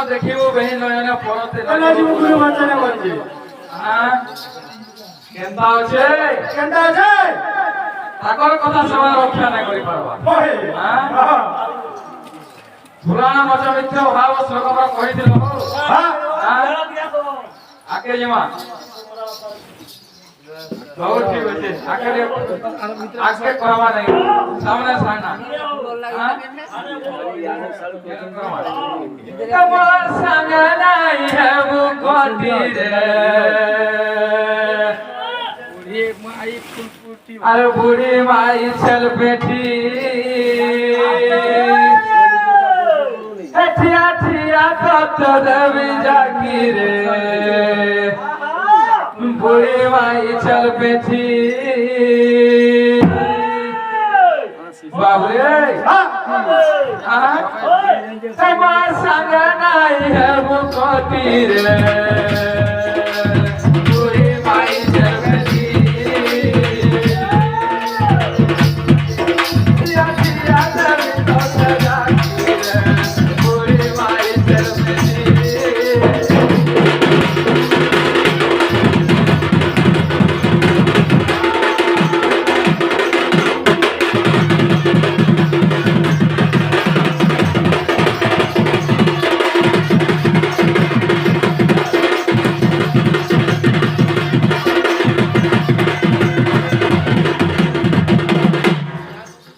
देखिबो बहन नयने परते गुरु बचने बोलছি हां केंता আছে তাকর কথা সবার রক্ষা না করি পারবা हां পুরাণ মজা মিথ্যা ভাব শ্লোকরা কইছিল हां আকে জমা बहुत ठीक আছে আজকে করবা নাই সামনে সামনে তোমার সঙ্গে নাই হব কোটি রে আরে বুড়ি মাই চল বেটি ঠিয়া ঠিয়া তো দেবী জাগি রে বুড়ি মাই চল বেটি বাবরে তোমার সঙ্গে নাই হব কোটি রে বুড়ি মাই চল বেটি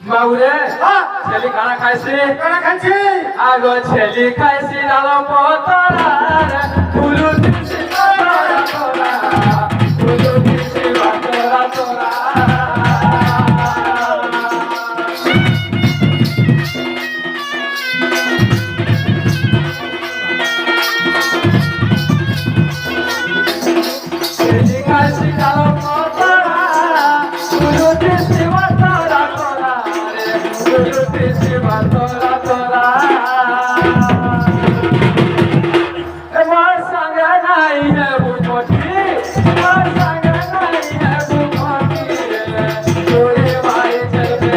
বাউরে ছেলে খানা খাইছি আগো ছেলে খাইছি ডালো পতরার ফুলু দিছি তোরা তোরা ফুলু দিছি তোরা তোরা ছেলে খাইছি ডালো পতরা ফুলু দিছি তোরা তোরা তোরা তোরা তোমার সঙ্গে নাই বুঝি তোমার সঙ্গে নাই বুঝি তোরে ভাই চলবে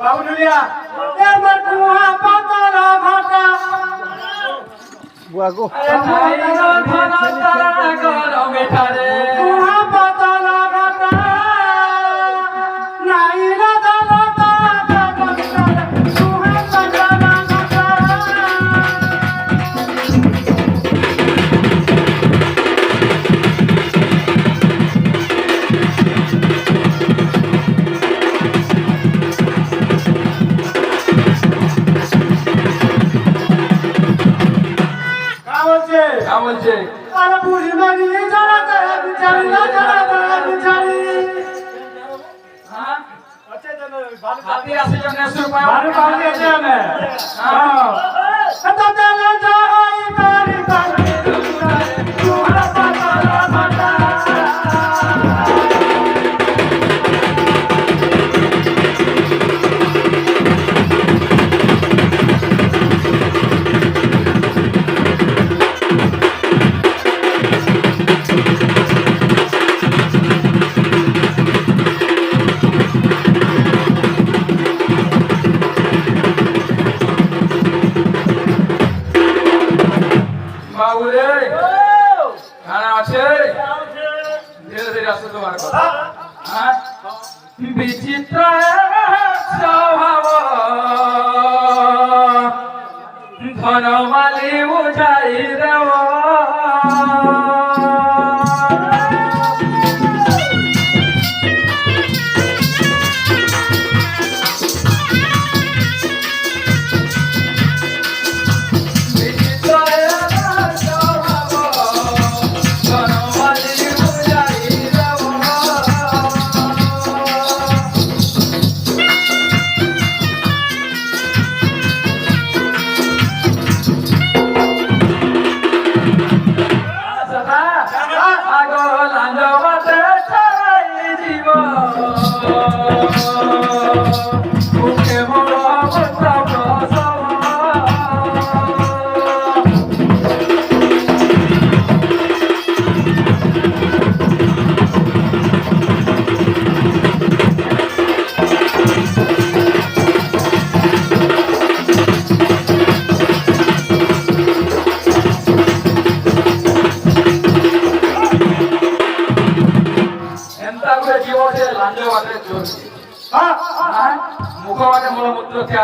बाबू दुनिया ए मरकुआ पतरा भाटा बुआ को भाई रो धना तारा गरो मिठा रे कुआ पतरा भाटा नाई रो धना तारा गरो मिठा रे कुआ पतरा भाटा বলছে আরে বুড়ি মানি জড়াতে বিচারি না জড়াতে বিচারি হ্যাঁ আচ্ছা জানো হাতি আসে জন্য সুর পায় ভালো পাওয়া আছে আমি হ্যাঁ এত দেলে যাই তারি তারি তুরা পাতারা মাতা বিচিত্র স্বভাব ধনমালি বুঝাই দেব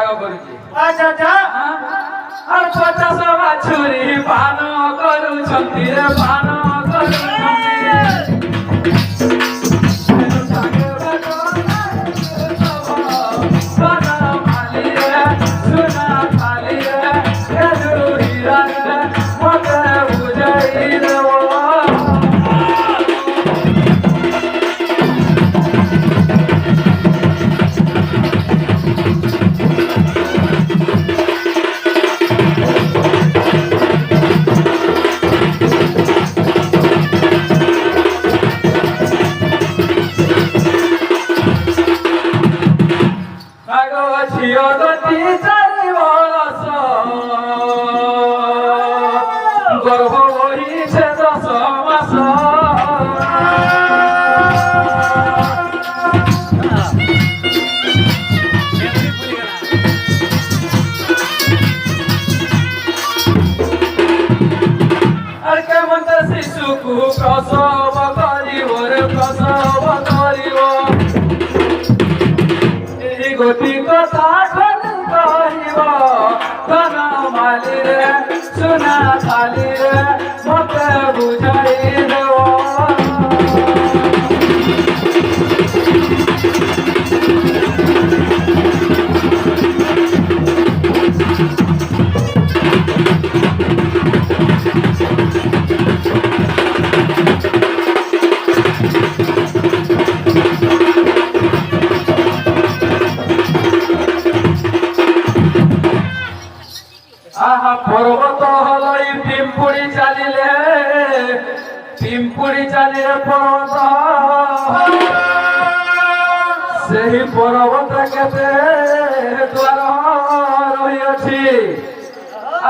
ত্যাগ করছি আচ্ছা আচ্ছা আর 50 বাছুরি পান କରୁଛନ୍ତି রে পান କରୁଛନ୍ତି ঝিও দুটি 4 বরষ গর্ভ হইছে 10 মাস আর কেমন শিশুকু প্রসব করিব রে প্রসব করিব গতি কথা কহিব ধন মালি রে সোনা থালি রে মতে বুঝাই দেব আহা পর্বত হলই পিম্পুড়ি চালিলে পর্বত সেই পর্বত কেতে দ্বার রহিଅছি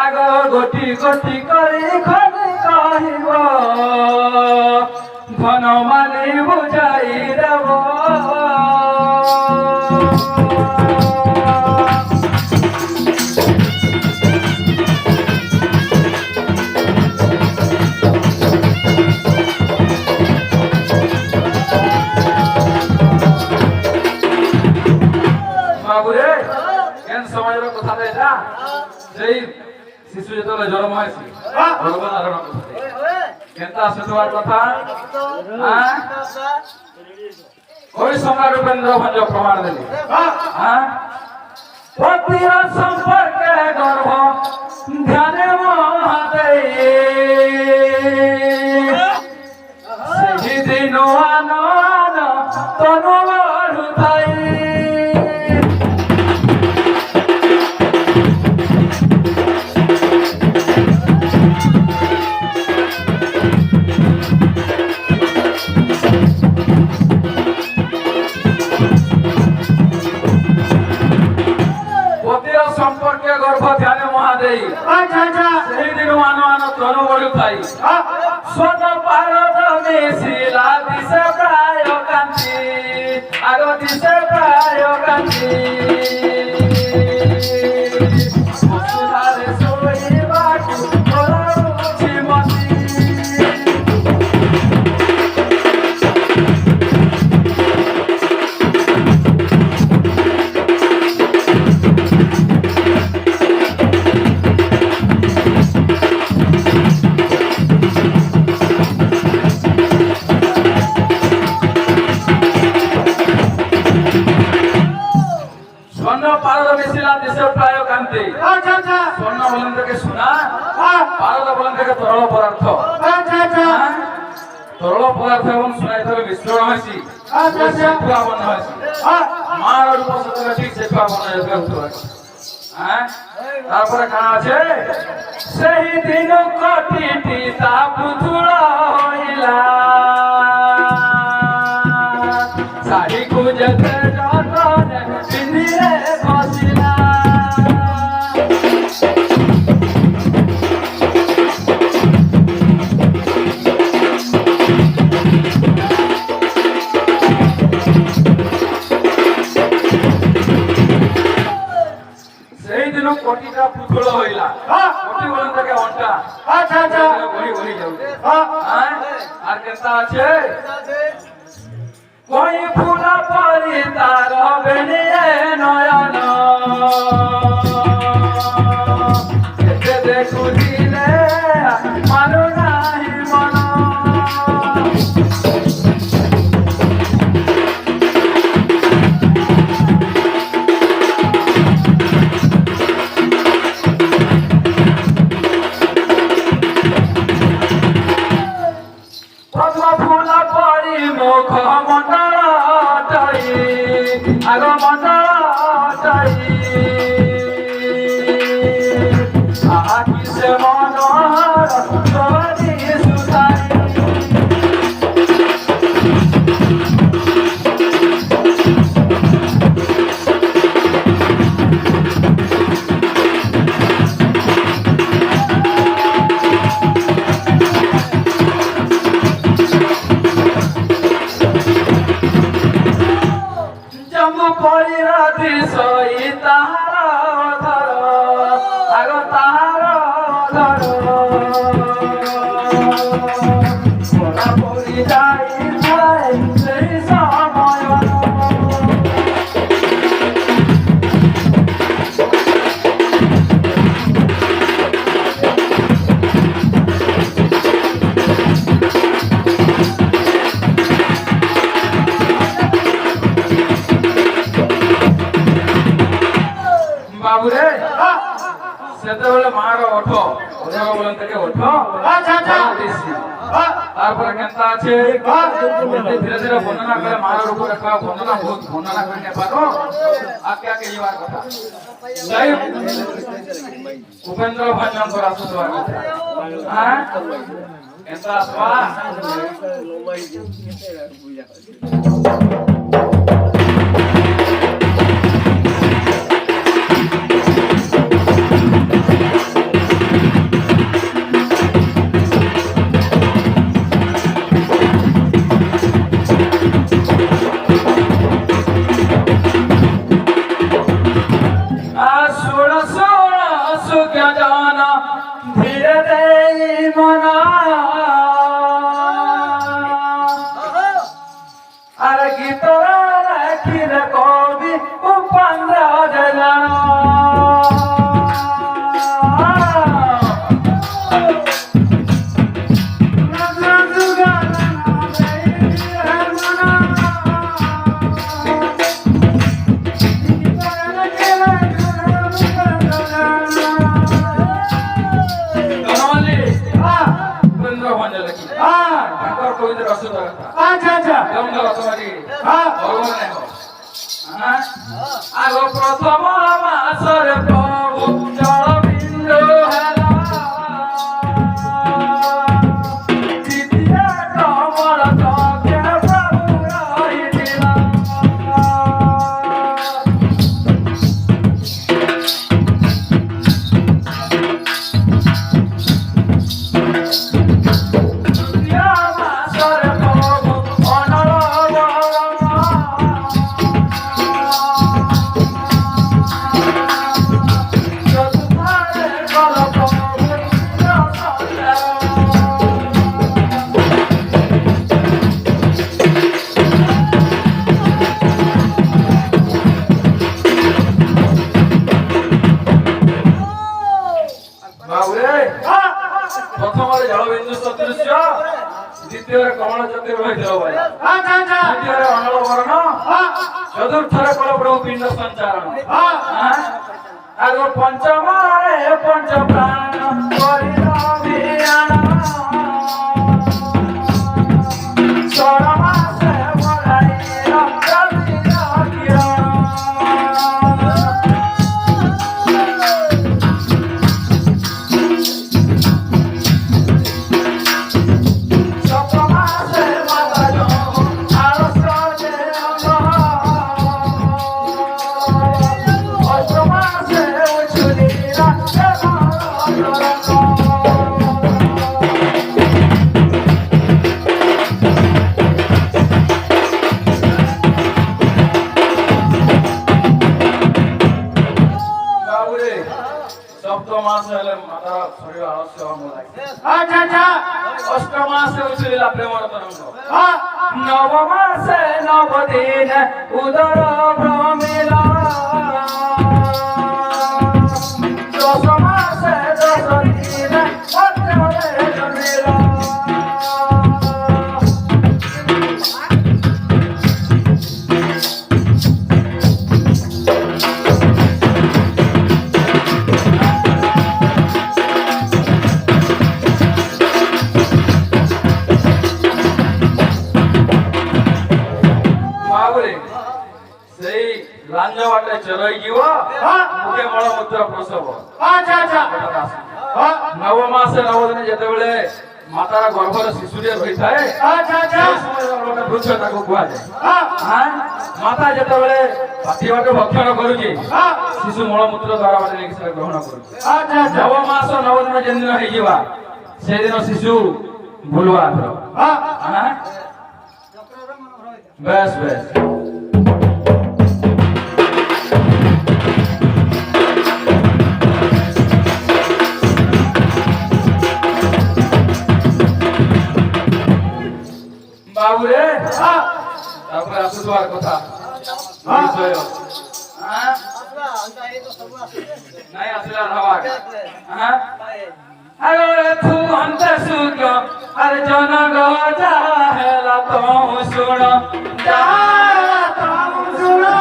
আগ গোটি গোটি କରି খনি কহিব ধন মালি বুঝাই দেব বাবুরে কেন সমাজের কথা এটা সেই শিশু যেতলে জন্ম হয়েছে গর্ভধারণ কথা কেনটা শুনবার কথা ওই সম্রাট উপেন্দ্র ভঞ্জ প্রমাণ দেলি পতির সম্পর্কে গর্ভ ধ্যানে মহাদেই সেই দিন আনন তনু বড়ুথাই সম্পর্কে গর্ভ ধ্যানে মহাদেই আচ্ছা আচ্ছা সেই দিন আনন তনু বড়ুথাই সোন পারদ মিশিলা দিশে প্রায় কান্তি আগ দিশে প্রায় কান্তি বসুধারে শোইবাকু করুছি মতি পারদ মিশিলা দিশে প্রায় কান্তি আচ্ছা আচ্ছা স্বর্ণ বলেন থেকে সোনা হ্যাঁ পারদ বলেন থেকে তরল পদার্থ আচ্ছা আচ্ছা তরল পদার্থ এবং সোনা এভাবে মিশ্রণ হয়েছি আচ্ছা আচ্ছা বন্ধ হয়েছি হ্যাঁ মার উপস্থিত ঠিক সেটা বন্ধ হতে পারে তারপরে কানা আছে সেই দিন কটিটি তা পুতুল হইলা শাড়ি খুঁজতে যতনে পিন্ধিরে বসিলা সেই দিন কোটিটা পুতুল হইলা কোটি বলেন থেকে অন্টা আচ্ছা আচ্ছা ঘড়ি ঘড়ি যাচ্ছে হ্যাঁ আর কেনটা আছে কই ফুলা পরি তার বেনিয়ে নয়ন এতে দেখুছিলে মানু নাহি মন পদ্ম ফুল পরি মুখ মণ্ডল টাই আগ মণ্ডল টাই আকি সে মনোহর সবানি সুতাই জম্বু পরিরা দিশই তাহার ধর আগ তাহার ধর পড়া পড়ি যাই সেই সময় বাবুরে সেତେବେଳେ ମାର ଓଠ ଓଝାକ ବୋଲନ୍ତି ଟିକେ ଓଠ ଦେଶୀ ତାପରେ କେନ୍ତା ଅଛି ଧୀରେ ଧୀରେ ବର୍ଣ୍ଣନା କଲେ ମାର ରୂପ ରେଖା ବର୍ଣ୍ଣନା ବହୁତ ବର୍ଣ୍ଣନା କରି ନେବାର ଆକେ ଆକେ ଯିବାର କଥା ଜୟ ଉପେନ୍ଦ୍ର ଭଞ୍ଜଙ୍କର ଆସୁଥିବା କଥା କେନ୍ତା ଆସିବା ধীরে দেই মনা আর গীত রাখিলে কবি উপেন্দ্র জনা আগ প্রথম মাসরে প্রভু জল বিন্দু হেলা দ্বিতীয় কমল তকে প্রভু রহিলা তৃতীয় মাসরে প্রভু অনল প্রথমে জলবিন্দু সদৃশ্য দ্বিতীয় কমল চক্র হয়েছিল ভাই তৃতীয় অনল বর্ণ চতুর্থরে কলপ্রভু পিণ্ড সঞ্চারণ আগ পঞ্চমরে পঞ্চ প্রাণ করিল বিয়াণ ষড়মাসে বলাইল রবির কিরণ সপ্তমাস হলে মাতা শরীর আলস্য অষ্টমাসে উঠিলা প্রেমর তরঙ্গ নবমাসে নবদিন উদর ভ্রমিলা ଉତ୍ସବ আচ্ছা আচ্ছা হ্যাঁ নব মাসে নব দিনে যেତେବେଳେ মাতার গর্ভরে শিশুটিଏ ରହିଥାଏ আচ্ছা আচ্ছা সেই ସମୟରେ ଗୋଟେ ବୃକ୍ଷ ତାକୁ କୁହାଯାଏ হ্যাঁ ମାତା ଯେତେବେଳେ ପାଟି ବାଟେ ଭକ୍ଷଣ କରୁଛି হ্যাঁ ଶିଶୁ ମଳମୂତ୍ର ଦ୍ୱାରା ବାଟେ ନେଇକି ସେଟା ଗ୍ରହଣ କରୁଛି আচ্ছা আচ্ছা ନବ ମାସ ନବ ଦିନ ଯେଦିନ ହେଇଯିବା ସେଦିନ ଶିଶୁ ଭୁଲୁଆ ଧର হ্যাঁ ବେଶ ବେଶ ବାବୁରେ হ্যাঁ ତାପରେ ଆସୁଥିବାର କଥା ହଁ। ବିଷୟ ନାଇଁ ଆସିଲା ହବା ଆରେ ତୁ ଅନ୍ତ ସୁଖ ଆରେ ଜନ ଗଜା ହେଲା ତ ଶୁଣ যারা তাম শুনো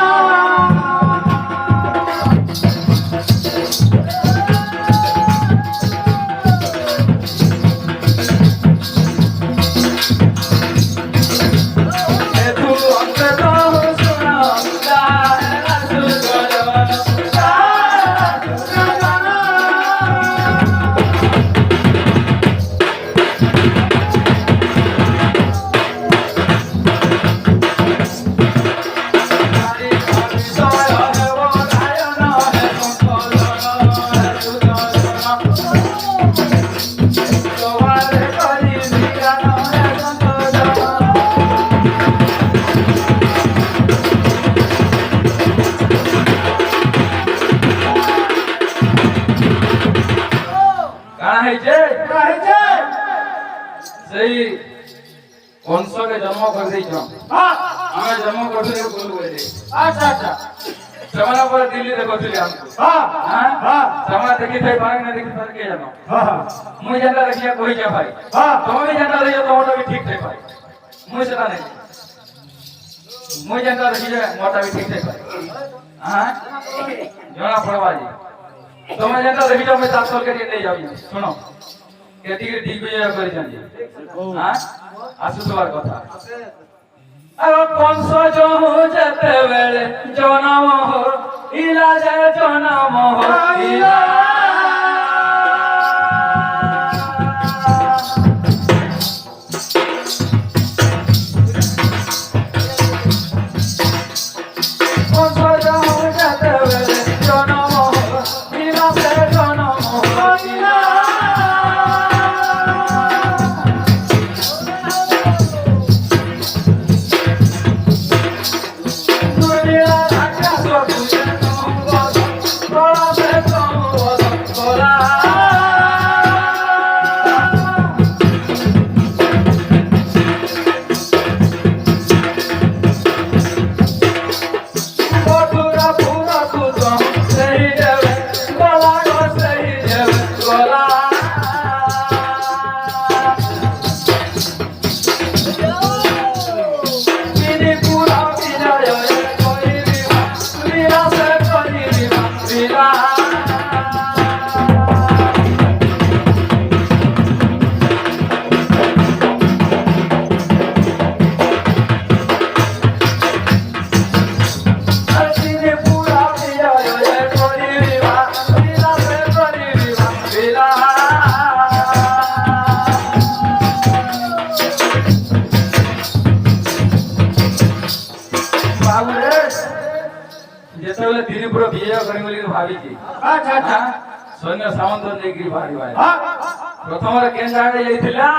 এ তু অন্ত তো শুণ যাহেলা সুখ কাଣା হয়েছে রয়েছে সেই কংসকে জন্ম করে দিয়েছ হ্যাঁ আমি জন্ম করছি ভুল করে আচ্ছা আচ্ছা ସେମାନେ ପରେ ଦିଲ୍ଲୀରେ କରିଥିଲେ ଆମକୁ হ্যাঁ হ্যাঁ হ্যাঁ ସେମାନେ ଦେଖିଥାଇ ପାରେ ନା ଦେଖିପାରେ କିଏ ଜାଣ হ্যাঁ ମୁଇଁ ଯେନ୍ତା ଦେଖିଆ କହିଛେ ଭାଇ হ্যাঁ ତମେ ବି ଯେନ୍ତା ଦେଖିଛ ତମଟା ବି ଠିକ ଥାଇ ପାରେ ମୁଇଁ ସେଟା ଦେଖି ମୁଇଁ ଯେନ୍ତା ଦେଖିଛେ ମୋରଟା ବି ଠିକ ଥାଇ ପାରେ হ্যাঁ ଜଣା ପଡବା ଯେ ତମେ ଯେନ୍ତା ଦେଖିଛ ମୁଇଁ ତାର ତରକାରୀ ନେଇ ଯାଉଛି ଶୁଣ କେତିକି ଠିକ କରିଛନ୍ତି হ্যাঁ ଆସୁଥିବାର କଥା কংস জহু যেতেবেলে জনম ইলা যে জনম ইলা কংস জহু যেতেবেলে জনম ইলা যে জনম ইলা দুনিয়া আকাশ বুঝে নমগত তোরা সে তোরা তোরা পুরা পুরা খুদ সেই দেবে গলা গো সেই দেবে গলা তিনি পুরা বিজয় করিবা বিরাস করিবা বিরা তিনি পুরা বিজয় করিবা বিরাস করিবা বিরা বাবুরে যেତେବେଳେ ଦିଲ୍ଲୀପୁର ବିଜୟ କରିବି ବୋଲି ଭାବିଛି আচ্ছা আচ্ছা ସୈନ୍ୟ ସାମନ୍ତ ନେଇକି ବାହାରିବା হ্যাঁ ପ୍ରଥମରେ କେନ୍ ଜାଗାରେ ଯାଇଥିଲା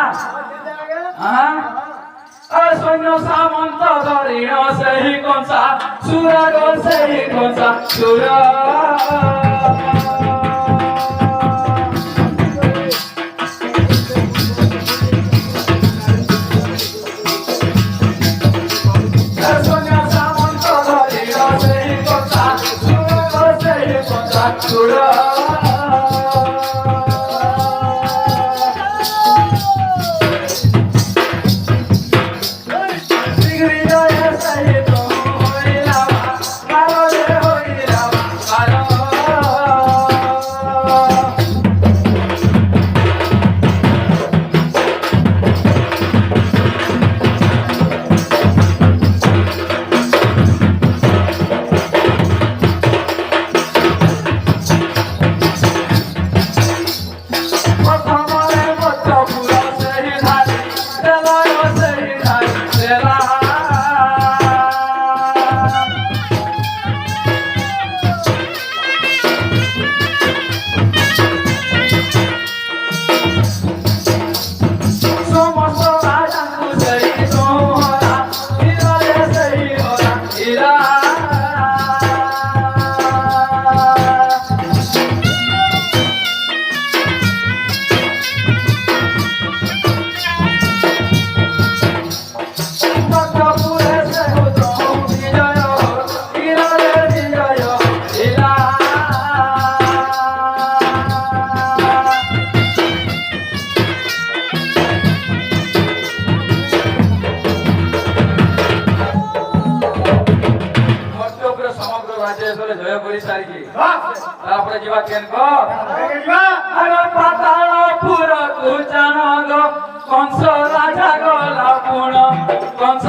সৈন্য সামন্ত ধরিণ সেই কংসা সুর গো সেই কংসা সুর সৈন্য সামন্ত ধরিণ সেই কংসা সুর গো সেই কংসা সুর বলি সারিকি হ্যাঁ তারপরে ଯିବା কেন ক দেখে দিবা আরে পাতাল পুর তু জানো গো কংস রাজা গলা পুণ কংস